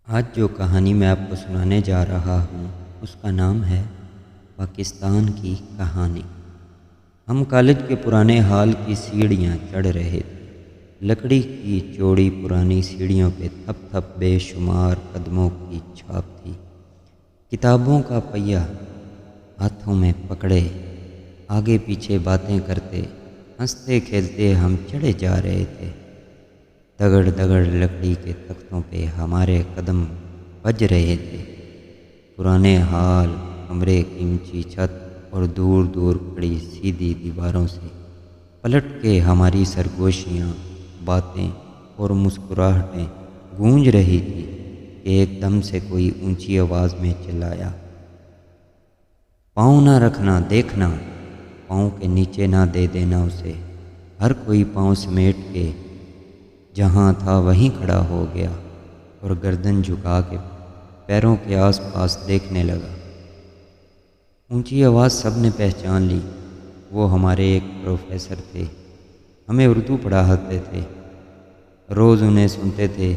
آج جو کہانی میں آپ کو سنانے جا رہا ہوں اس کا نام ہے پاکستان کی کہانی۔ ہم کالج کے پرانے ہال کی سیڑھیاں چڑھ رہے تھے۔ لکڑی کی چوڑی پرانی سیڑھیوں پہ تھپ تھپ بے شمار قدموں کی چھاپ تھی۔ کتابوں کا پہیہ ہاتھوں میں پکڑے آگے پیچھے باتیں کرتے ہنستے کھیلتے ہم چڑھے جا رہے تھے۔ دگڑ دگڑ لکڑی کے تختوں پہ ہمارے قدم بج رہے تھے۔ پرانے ہال کمرے کی اونچی چھت اور دور دور کھڑی سیدھی دیواروں سے پلٹ کے ہماری سرگوشیاں، باتیں اور مسکراہٹیں گونج رہی تھی کہ ایک دم سے کوئی اونچی آواز میں چلایا، پاؤں نہ رکھنا، دیکھنا، پاؤں کے نیچے نہ دے دینا اسے۔ ہر کوئی پاؤں سمیٹ کے جہاں تھا وہیں کھڑا ہو گیا اور گردن جھکا کے پیروں کے آس پاس دیکھنے لگا۔ اونچی آواز سب نے پہچان لی۔ وہ ہمارے ایک پروفیسر تھے، ہمیں اردو پڑھاتے تھے۔ روز انہیں سنتے تھے،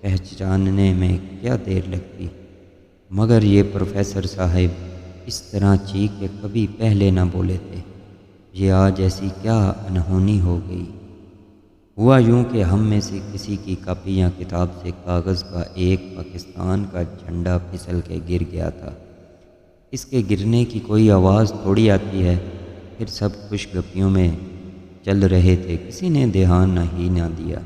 پہچاننے میں کیا دیر لگتی، مگر یہ پروفیسر صاحب اس طرح چیخ کے کبھی پہلے نہ بولے تھے۔ یہ آج ایسی کیا انہونی ہو گئی؟ ہوا یوں کہ ہم میں سے کسی کی کاپی یا کتاب سے کاغذ کا ایک پاکستان کا جھنڈا پھسل کے گر گیا تھا۔ اس کے گرنے کی کوئی آواز تھوڑی آتی ہے۔ پھر سب خوش گپیوں میں چل رہے تھے، کسی نے دھیان ہی نہ دیا۔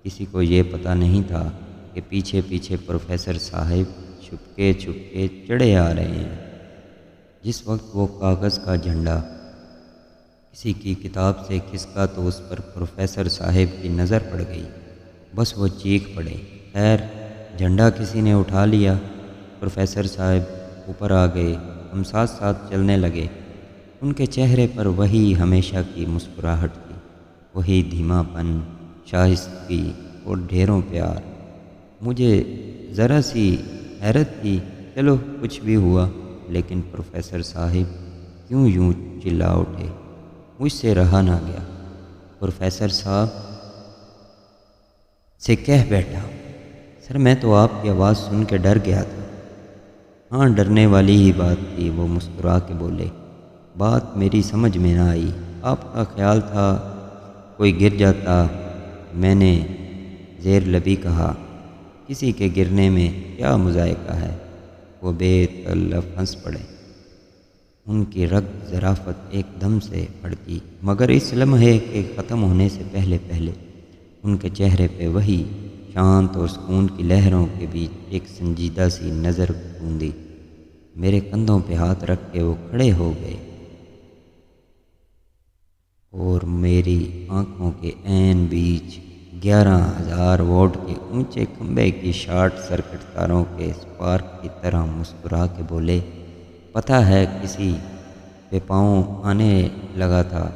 کسی کو یہ پتہ نہیں تھا کہ پیچھے پیچھے پروفیسر صاحب چھپکے چھپکے چڑھے آ رہے ہیں۔ جس وقت وہ کاغذ کا جھنڈا کسی کی کتاب سے کھسکا تو اس پر پروفیسر صاحب کی نظر پڑ گئی۔ بس وہ چیخ پڑے۔ خیر، جھنڈا کسی نے اٹھا لیا۔ پروفیسر صاحب اوپر آ گئے، ہم ساتھ ساتھ چلنے لگے۔ ان کے چہرے پر وہی ہمیشہ کی مسکراہٹ تھی، وہی دھیما پن، شائستگی اور ڈھیروں پیار۔ مجھے ذرا سی حیرت تھی، چلو کچھ بھی ہوا، لیکن پروفیسر صاحب کیوں یوں چلا اٹھے؟ مجھ سے رہا نہ گیا۔ پروفیسر صاحب سے کہہ بیٹھا، سر میں تو آپ کی آواز سن کے ڈر گیا تھا۔ ہاں، ڈرنے والی ہی بات تھی، وہ مسکرا کے بولے۔ بات میری سمجھ میں نہ آئی، آپ کا خیال تھا کوئی گر جاتا۔ میں نے زیر لبی کہا، کسی کے گرنے میں کیا مذائقہ ہے؟ وہ بے تکلف ہنس پڑے۔ ان کی رگ ظرافت ایک دم سے بھڑکی، مگر اس لمحے کے ختم ہونے سے پہلے پہلے ان کے چہرے پہ وہی شانت اور سکون کی لہروں کے بیچ ایک سنجیدہ سی نظر گوندی۔ میرے کندھوں پہ ہاتھ رکھ کے وہ کھڑے ہو گئے اور میری آنکھوں کے عین بیچ 11,000 واٹ کے اونچے کھمبے کی شارٹ سرکٹ تاروں کے اسپارک کی طرح مسکرا کے بولے، پتہ ہے کسی پہ پاؤں آنے لگا تھا،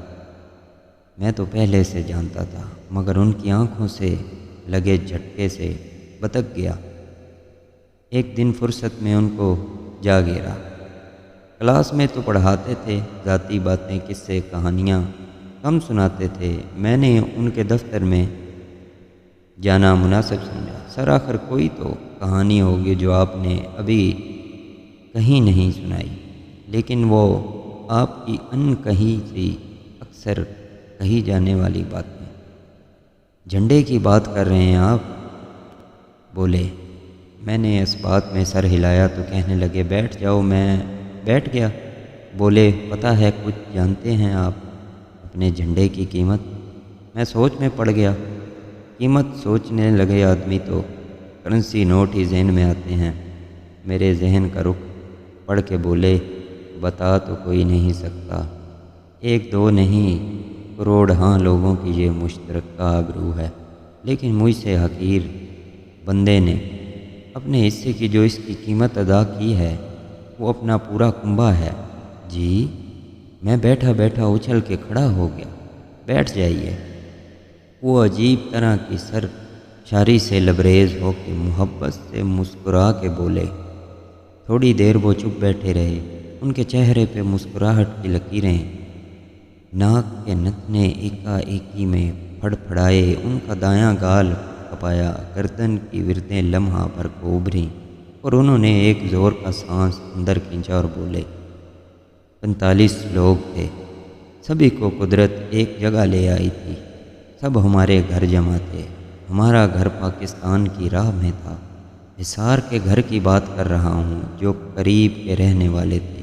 میں تو پہلے سے جانتا تھا، مگر ان کی آنکھوں سے لگے جھٹکے سے بتک گیا۔ ایک دن فرصت میں ان کو جا گرا۔ کلاس میں تو پڑھاتے تھے، ذاتی باتیں، قصے، کہانیاں کم سناتے تھے۔ میں نے ان کے دفتر میں جانا مناسب سمجھا۔ سر، آخر کوئی تو کہانی ہوگی جو آپ نے ابھی کہیں نہیں سنائی، لیکن وہ آپ کی ان کہیں سی اکثر کہی جانے والی باتیں۔ جھنڈے کی بات کر رہے ہیں آپ؟ بولے۔ میں نے اس بات میں سر ہلایا تو کہنے لگے، بیٹھ جاؤ۔ میں بیٹھ گیا۔ بولے، پتہ ہے کچھ جانتے ہیں آپ اپنے جھنڈے کی قیمت؟ میں سوچ میں پڑ گیا۔ قیمت سوچنے لگے آدمی تو کرنسی نوٹ ہی ذہن میں آتے ہیں۔ میرے ذہن کا رخ پڑھ کے بولے، بتا تو کوئی نہیں سکتا، ایک دو نہیں کروڑ ہاں لوگوں کی یہ مشترکہ آبرو ہے، لیکن مجھ سے حقیر بندے نے اپنے حصے کی جو اس کی قیمت ادا کی ہے وہ اپنا پورا کنبہ ہے۔ جی؟ میں بیٹھا بیٹھا اچھل کے کھڑا ہو گیا۔ بیٹھ جائیے۔ وہ عجیب طرح کی سر شاری سے لبریز ہو کے محبت سے مسکرا کے بولے۔ تھوڑی دیر وہ چپ بیٹھے رہے۔ ان کے چہرے پہ مسکراہٹ کی لکیریں ناک کے نتنے ایکا ایکی میں پھڑ پھڑائے۔ ان کا دایاں گال کھپایا، گردن کی وردیں لمحہ بھر کو ابھریں اور انہوں نے ایک زور کا سانس اندر کھینچا اور بولے۔ 45 لوگ تھے، سبھی کو قدرت ایک جگہ لے آئی تھی، سب ہمارے گھر جمع تھے۔ ہمارا گھر پاکستان کی راہ میں تھا۔ حصار کے گھر کی بات کر رہا ہوں، جو قریب کے رہنے والے تھے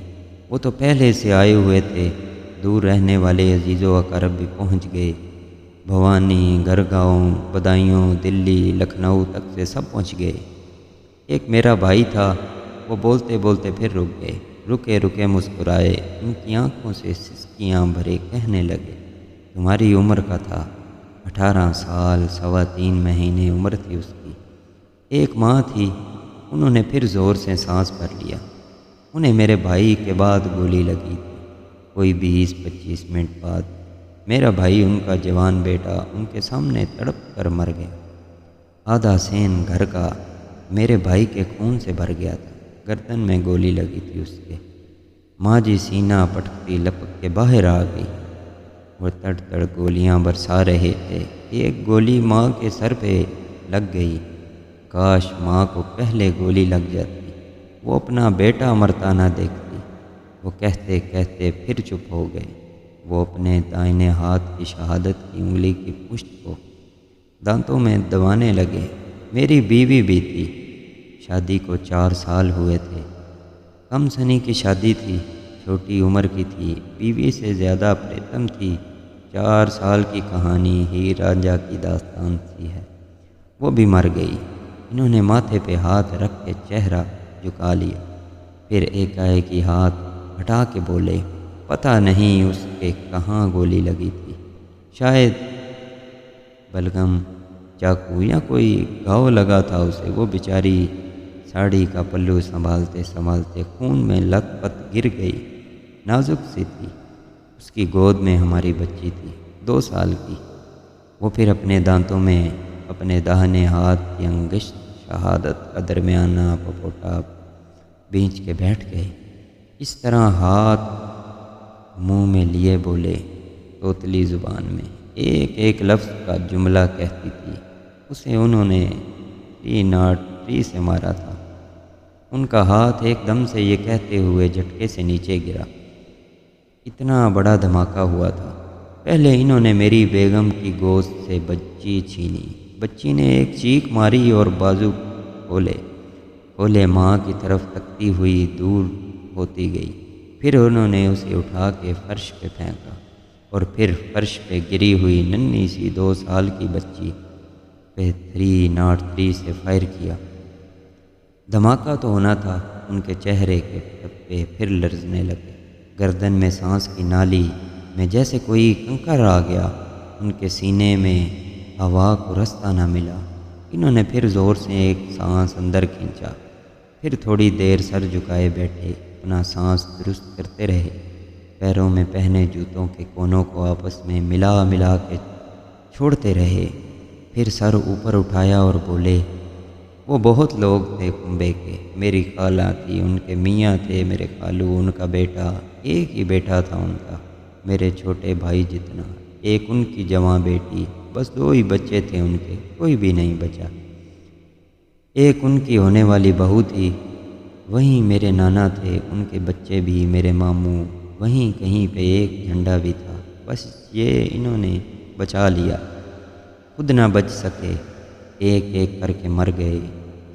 وہ تو پہلے سے آئے ہوئے تھے، دور رہنے والے عزیز و اقارب بھی پہنچ گئے۔ بھوانی، گڑگاؤں، بدایوں، دلی، لکھنؤ تک سے سب پہنچ گئے۔ ایک میرا بھائی تھا، وہ بولتے بولتے پھر رک گئے، رکے رکے مسکرائے، ان کی آنکھوں سے سسکیاں بھرے کہنے لگے، تمہاری عمر کا تھا، 18 سال 3.25 مہینے عمر تھی اس کی، ایک ماں تھی۔ انہوں نے پھر زور سے سانس بھر لیا۔ انہیں میرے بھائی کے بعد گولی لگی تھی، کوئی 20-25 منٹ بعد میرا بھائی، ان کا جوان بیٹا، ان کے سامنے تڑپ کر مر گیا۔ آدھا سین گھر کا میرے بھائی کے خون سے بھر گیا تھا، گردن میں گولی لگی تھی اس کے۔ ماں جی سینہ پٹکتی لپک کے باہر آ گئی، وہ تڑ تڑ گولیاں برسا رہے تھے۔ ایک گولی ماں کے سر پہ لگ گئی، کاش ماں کو پہلے گولی لگ جاتی، وہ اپنا بیٹا مرتا نہ دیکھتی۔ وہ کہتے کہتے پھر چپ ہو گئے۔ وہ اپنے دائنے ہاتھ کی شہادت کی انگلی کی پشت کو دانتوں میں دبانے لگے۔ میری بیوی بھی تھی، شادی کو 4 سال ہوئے تھے، کم سنی کی شادی تھی، چھوٹی عمر کی تھی، بیوی سے زیادہ پریتم تھی۔ 4 سال کی کہانی ہیر رانجھا کی داستان سی ہے، وہ بھی مر گئی۔ انہوں نے ماتھے پہ ہاتھ رکھ کے چہرہ جھکا لیا، پھر ایک ہاتھ ہٹا کے بولے، پتہ نہیں اس کے کہاں گولی لگی تھی، شاید بلغم، چاقو یا کوئی گھاؤ لگا تھا اسے۔ وہ بیچاری ساڑی کا پلو سنبھالتے سنبھالتے خون میں لت پت گر گئی، نازک سی تھی۔ اس کی گود میں ہماری بچی تھی، 2 سال کی۔ وہ پھر اپنے دانتوں میں اپنے داہنے ہاتھ کی انگشت شہادت کا درمیانہ پپوٹا بھینچ کے بیٹھ گئے، اس طرح ہاتھ منہ میں لیے بولے، توتلی زبان میں ایک ایک لفظ کا جملہ کہتی تھی۔ اسے انہوں نے 303 سے مارا تھا۔ ان کا ہاتھ ایک دم سے یہ کہتے ہوئے جھٹکے سے نیچے گرا۔ اتنا بڑا دھماکہ ہوا تھا۔ پہلے انہوں نے میری بیگم کی گوشت سے بچی چھینی، بچی نے ایک چیخ ماری اور بازو کھولے ماں کی طرف تکتی ہوئی دور ہوتی گئی۔ پھر انہوں نے اسے اٹھا کے فرش پہ پھینکا اور پھر فرش پہ گری ہوئی ننھی سی 2 سال کی بچی پہ 303 سے فائر کیا۔ دھماکہ تو ہونا تھا، ان کے چہرے کے ٹپے پھر لرزنے لگے، گردن میں سانس کی نالی میں جیسے کوئی کنکر آ گیا، ان کے سینے میں ہوا کو رستہ نہ ملا۔ انہوں نے پھر زور سے ایک سانس اندر کھینچا، پھر تھوڑی دیر سر جھکائے بیٹھے، اپنا سانس درست کرتے رہے، پیروں میں پہنے جوتوں کے کونوں کو آپس میں ملا ملا کے چھوڑتے رہے، پھر سر اوپر اٹھایا اور بولے، وہ بہت لوگ تھے کنبے کے، میری خالہ تھی، ان کے میاں تھے، میرے خالو، ان کا بیٹا، ایک ہی بیٹا تھا ان کا، میرے چھوٹے بھائی جتنا، ایک ان کی جوان بیٹی، بس 2 ہی بچے تھے ان کے، کوئی بھی نہیں بچا۔ ایک ان کی ہونے والی بہو تھی، وہیں میرے نانا تھے، ان کے بچے بھی، میرے ماموں، وہیں کہیں پہ ایک جھنڈا بھی تھا، بس یہ انہوں نے بچا لیا، خود نہ بچ سکے، ایک ایک کر کے مر گئے،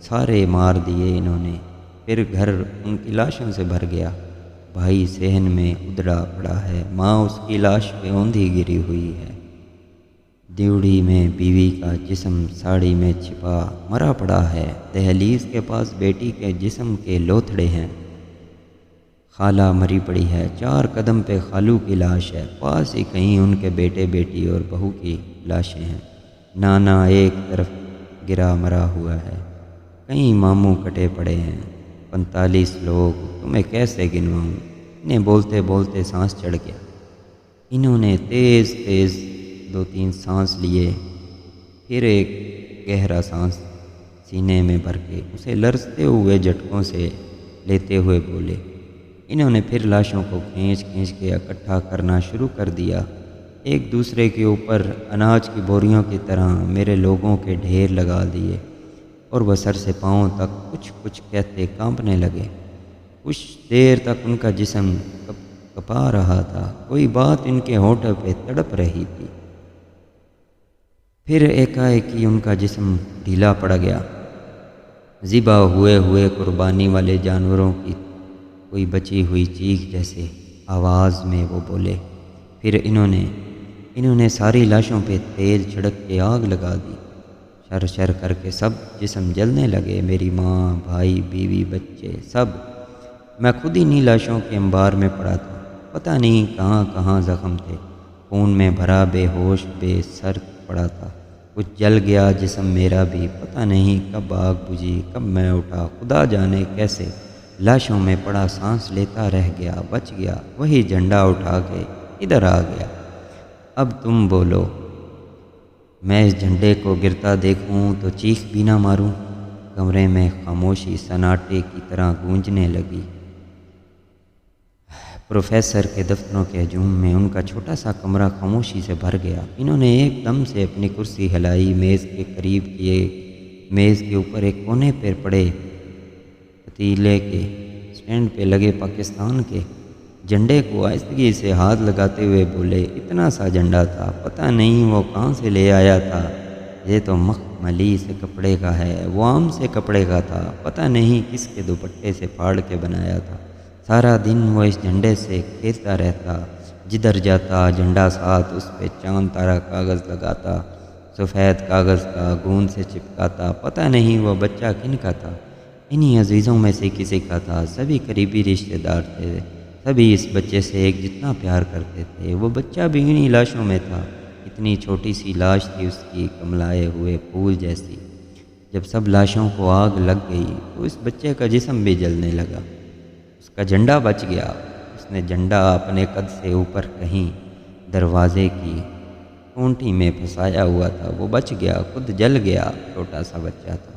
سارے مار دیے انہوں نے۔ پھر گھر ان کی لاشوں سے بھر گیا، بھائی صحن میں ادڑا پڑا ہے، ماں اس کی لاش پہ اوندھی گری ہوئی ہے، دیوڑی میں بیوی کا جسم ساڑی میں چھپا مرا پڑا ہے، دہلیز کے پاس بیٹی کے جسم کے لوتھڑے ہیں، خالہ مری پڑی ہے، 4 قدم پہ خالو کی لاش ہے، پاس ہی کہیں ان کے بیٹے بیٹی اور بہو کی لاشیں ہیں، نانا ایک طرف گرا مرا ہوا ہے، کئی ماموں کٹے پڑے ہیں، 45 لوگ، تمہیں کیسے گنواؤں؟ انہیں بولتے بولتے سانس چڑھ گیا۔ انہوں نے تیز تیز 2-3 سانس لیے، پھر ایک گہرا سانس سینے میں بھر کے اسے لرزتے ہوئے جھٹکوں سے لیتے ہوئے بولے۔ انہوں نے پھر لاشوں کو کھینچ کھینچ کے اکٹھا کرنا شروع کر دیا، ایک دوسرے کے اوپر اناج کی بوریوں کی طرح میرے لوگوں کے ڈھیر لگا دیے اور وہ سر سے پاؤں تک کچھ کچھ کہتے کانپنے لگے۔ کچھ دیر تک ان کا جسم کپا رہا تھا، کوئی بات ان کے ہونٹوں پہ تڑپ رہی تھی۔ پھر ایکا-ایکی ان کا جسم ڈھیلا پڑ گیا۔ ذبح ہوئے ہوئے قربانی والے جانوروں کی کوئی بچی ہوئی چیخ جیسے آواز میں وہ بولے۔ پھر انہوں نے ساری لاشوں پہ تیل چھڑک کے آگ لگا دی۔ شر شر کر کے سب جسم جلنے لگے، میری ماں، بھائی، بیوی، بچے، سب۔ میں خود انہی لاشوں کے انبار میں پڑا تھا، پتہ نہیں کہاں کہاں زخم تھے، خون میں بھرا بے ہوش بے سر پڑا تھا۔ کچھ جل گیا جسم میرا بھی، پتہ نہیں کب آگ بجھی، کب میں اٹھا، خدا جانے کیسے لاشوں میں پڑا سانس لیتا رہ گیا، بچ گیا، وہی جھنڈا اٹھا کے ادھر آ گیا۔ اب تم بولو، میں اس جھنڈے کو گرتا دیکھوں تو چیخ بھی نہ ماروں؟ کمرے میں خاموشی سناٹے کی طرح گونجنے لگی۔ پروفیسر کے دفتروں کے ہجوم میں ان کا چھوٹا سا کمرہ خاموشی سے بھر گیا۔ انہوں نے ایک دم سے اپنی کرسی ہلائی، میز کے قریب کیے، میز کے اوپر ایک کونے پر پڑے پتیلے کے سٹینڈ پہ لگے پاکستان کے جھنڈے کو آہستگی سے ہاتھ لگاتے ہوئے بولے، اتنا سا جھنڈا تھا، پتہ نہیں وہ کہاں سے لے آیا تھا، یہ تو مخملی سے کپڑے کا ہے، وہ عام سے کپڑے کا تھا، پتہ نہیں کس کے دوپٹے سے پھاڑ کے بنایا تھا۔ سارا دن وہ اس جھنڈے سے کھیلتا رہتا، جدھر جاتا جھنڈا ساتھ، اس پہ چاند تارا کاغذ لگاتا، سفید کاغذ کا گوند سے چپکاتا، پتہ نہیں وہ بچہ کن کا تھا، انہی عزیزوں میں سے کسی کا تھا، سبھی قریبی رشتہ دار تھے، سبھی اس بچے سے ایک جتنا پیار کرتے تھے، وہ بچہ بھی انہی لاشوں میں تھا، اتنی چھوٹی سی لاش تھی اس کی، کملائے ہوئے پھول جیسی۔ جب سب لاشوں کو آگ لگ گئی تو اس بچے کا جسم بھی جلنے لگا، اس کا جھنڈا بچ گیا، اس نے جھنڈا اپنے قد سے اوپر کہیں دروازے کی کونٹی میں پھنسایا ہوا تھا، وہ بچ گیا، خود جل گیا، چھوٹا سا بچہ تھا۔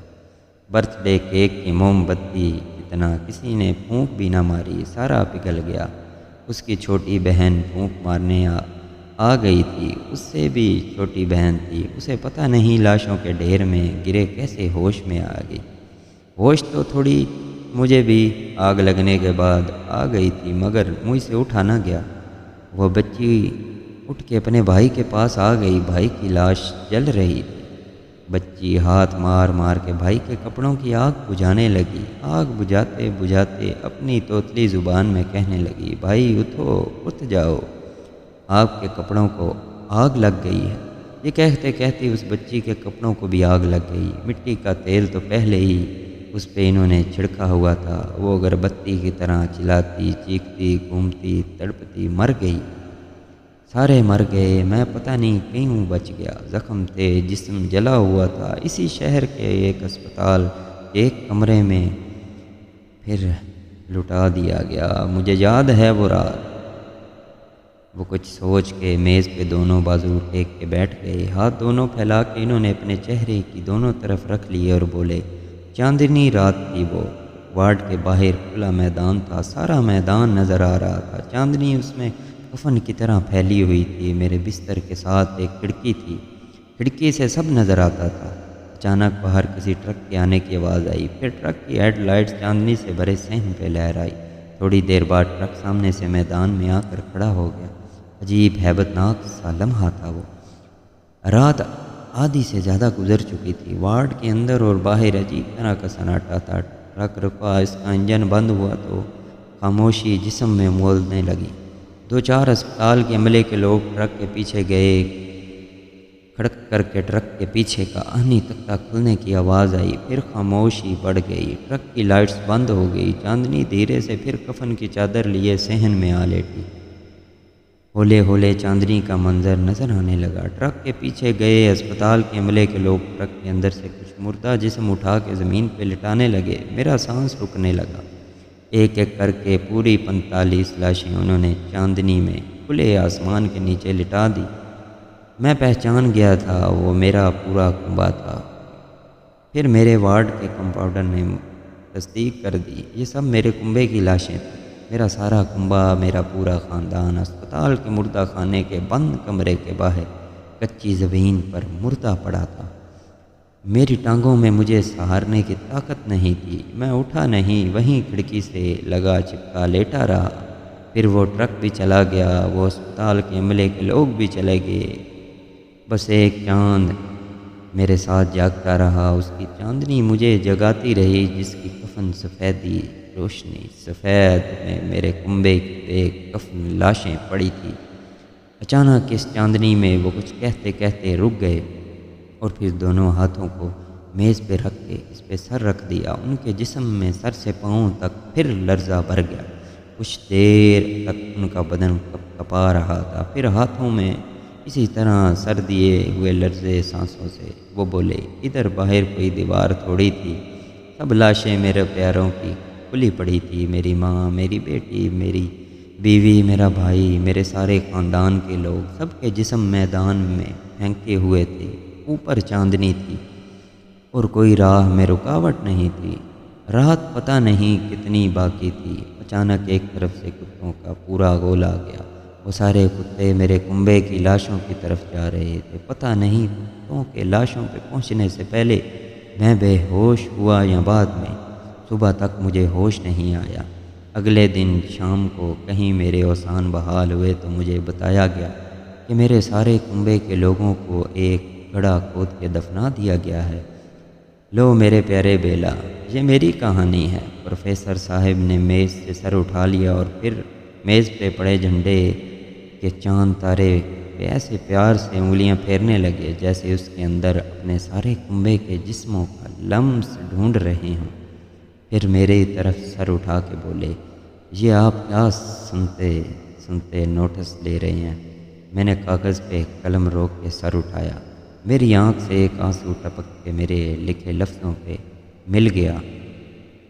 برتھ ڈے کیک کی موم بتی اتنا کسی نے پھونک بھی نہ ماری، سارا پگھل گیا۔ اس کی چھوٹی بہن پھونک مارنے آ گئی تھی، اس سے بھی چھوٹی بہن تھی، اسے پتہ نہیں لاشوں کے ڈھیر میں گرے کیسے ہوش میں آ گئی۔ ہوش تو تھوڑی مجھے بھی آگ لگنے کے بعد آ گئی تھی، مگر مجھ سے اٹھا نہ گیا۔ وہ بچی اٹھ کے اپنے بھائی کے پاس آ گئی، بھائی کی لاش جل رہی تھی۔ بچی ہاتھ مار مار کے بھائی کے کپڑوں کی آگ بجھانے لگی، آگ بجھاتے بجھاتے اپنی توتلی زبان میں کہنے لگی، بھائی اٹھو، اٹھ جاؤ، آپ کے کپڑوں کو آگ لگ گئی ہے۔ یہ کہتے کہتے اس بچی کے کپڑوں کو بھی آگ لگ گئی۔ مٹی کا تیل تو پہلے ہی اس پہ انہوں نے چھڑکا ہوا تھا، وہ اگربتی کی طرح چلاتی، چیختی، گھومتی، تڑپتی مر گئی۔ سارے مر گئے، میں پتہ نہیں کیوں بچ گیا، زخم تھے، جسم جلا ہوا تھا، اسی شہر کے ایک اسپتال ایک کمرے میں پھر لٹا دیا گیا۔ مجھے یاد ہے وہ رات۔ وہ کچھ سوچ کے میز پہ دونوں بازو ٹیک کے بیٹھ گئے، ہاتھ دونوں پھیلا کے انہوں نے اپنے چہرے کی دونوں طرف رکھ لیے اور بولے، چاندنی رات تھی وہ، وارڈ کے باہر کھلا میدان تھا، سارا میدان نظر آ رہا تھا، چاندنی اس میں کفن کی طرح پھیلی ہوئی تھی، میرے بستر کے ساتھ ایک کھڑکی تھی، کھڑکی سے سب نظر آتا تھا۔ اچانک باہر کسی ٹرک کے آنے کی آواز آئی، پھر ٹرک کی ہیڈ لائٹس چاندنی سے بھرے صحن پہ لہرائی۔ تھوڑی دیر بعد ٹرک سامنے سے میدان میں آ کر کھڑا ہو گیا۔ عجیب ہیبت ناک سا لمحہ تھا وہ۔ رات آدھی سے زیادہ گزر چکی تھی، وارڈ کے اندر اور باہر عجیب طرح کا سناٹا تھا۔ ٹرک رکا، اس کا انجن بند ہوا تو خاموشی جسم میں مولنے لگی۔ دو چار اسپتال کے عملے کے لوگ ٹرک کے پیچھے گئے، کھڑک کر کے ٹرک کے پیچھے کا آہنی تختہ کھلنے کی آواز آئی، پھر خاموشی بڑھ گئی، ٹرک کی لائٹس بند ہو گئی، چاندنی دھیرے سے پھر کفن کی چادر لیے صحن میں آ لیٹی۔ ہولے ہولے چاندنی کا منظر نظر آنے لگا۔ ٹرک کے پیچھے گئے اسپتال کے عملے کے لوگ ٹرک کے اندر سے کچھ مردہ جسم اٹھا کے زمین پہ لٹانے لگے، میرا سانس رکنے لگا۔ ایک ایک کر کے پوری 45 لاشیں انہوں نے چاندنی میں کھلے آسمان کے نیچے لٹا دی۔ میں پہچان گیا تھا، وہ میرا پورا کنبہ تھا۔ پھر میرے وارڈ کے کمپاؤنڈر نے تصدیق کر دی، یہ سب میرے کنبے کی لاشیں تھیں۔ میرا سارا کنبہ، میرا پورا خاندان اسپتال کے مردہ خانے کے بند کمرے کے باہر کچی زمین پر مردہ پڑا تھا۔ میری ٹانگوں میں مجھے سہارنے کی طاقت نہیں تھی، میں اٹھا نہیں، وہیں کھڑکی سے لگا چپکا لیٹا رہا۔ پھر وہ ٹرک بھی چلا گیا، وہ اسپتال کے عملے کے لوگ بھی چلے گئے، بس ایک چاند میرے ساتھ جاگتا رہا۔ اس کی چاندنی مجھے جگاتی رہی، جس کی کفن سفیدی روشنی سفید میں میرے کنبے کی بے کفن لاشیں پڑی تھی۔ اچانک اس چاندنی میں وہ کچھ کہتے کہتے رک گئے اور پھر دونوں ہاتھوں کو میز پہ رکھ کے اس پہ سر رکھ دیا۔ ان کے جسم میں سر سے پاؤں تک پھر لرزہ بھر گیا۔ کچھ دیر تک ان کا بدن کپا رہا تھا، پھر ہاتھوں میں اسی طرح سر دیے ہوئے لرزے سانسوں سے وہ بولے، ادھر باہر کوئی دیوار تھوڑی تھی، سب لاشیں میرے پیاروں کی کھلی پڑی تھی، میری ماں، میری بیٹی، میری بیوی، میرا بھائی، میرے سارے خاندان کے لوگ، سب کے جسم میدان میں پھینکے ہوئے تھے۔ اوپر چاندنی تھی اور کوئی راہ میں رکاوٹ نہیں تھی۔ رات پتہ نہیں کتنی باقی تھی۔ اچانک ایک طرف سے کتوں کا پورا گول آ گیا۔ وہ سارے کتے میرے کنبے کی لاشوں کی طرف جا رہے تھے۔ پتہ نہیں کتوں کے لاشوں پہ پہنچنے سے پہلے میں بے ہوش ہوا یا بعد میں۔ صبح تک مجھے ہوش نہیں آیا۔ اگلے دن شام کو کہیں میرے اوسان بحال ہوئے تو مجھے بتایا گیا کہ میرے سارے کنبے کے لوگوں کو ایک گڑھا کھود کے دفنا دیا گیا ہے۔ لو میرے پیارے بیلا، یہ میری کہانی ہے۔ پروفیسر صاحب نے میز سے سر اٹھا لیا اور پھر میز پہ پڑے جھنڈے کے چاند تارے پہ ایسے پیار سے انگلیاں پھیرنے لگے جیسے اس کے اندر اپنے سارے کنبے کے جسموں کا لمس ڈھونڈ رہے ہوں۔ پھر میری طرف سر اٹھا کے بولے، یہ آپ کیا سنتے سنتے نوٹس لے رہے ہیں؟ میں نے کاغذ پہ قلم روک کے سر اٹھایا۔ میری آنکھ سے ایک آنسو ٹپک کے میرے لکھے لفظوں پہ مل گیا۔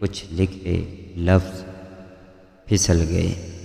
کچھ لکھے لفظ پھسل گئے۔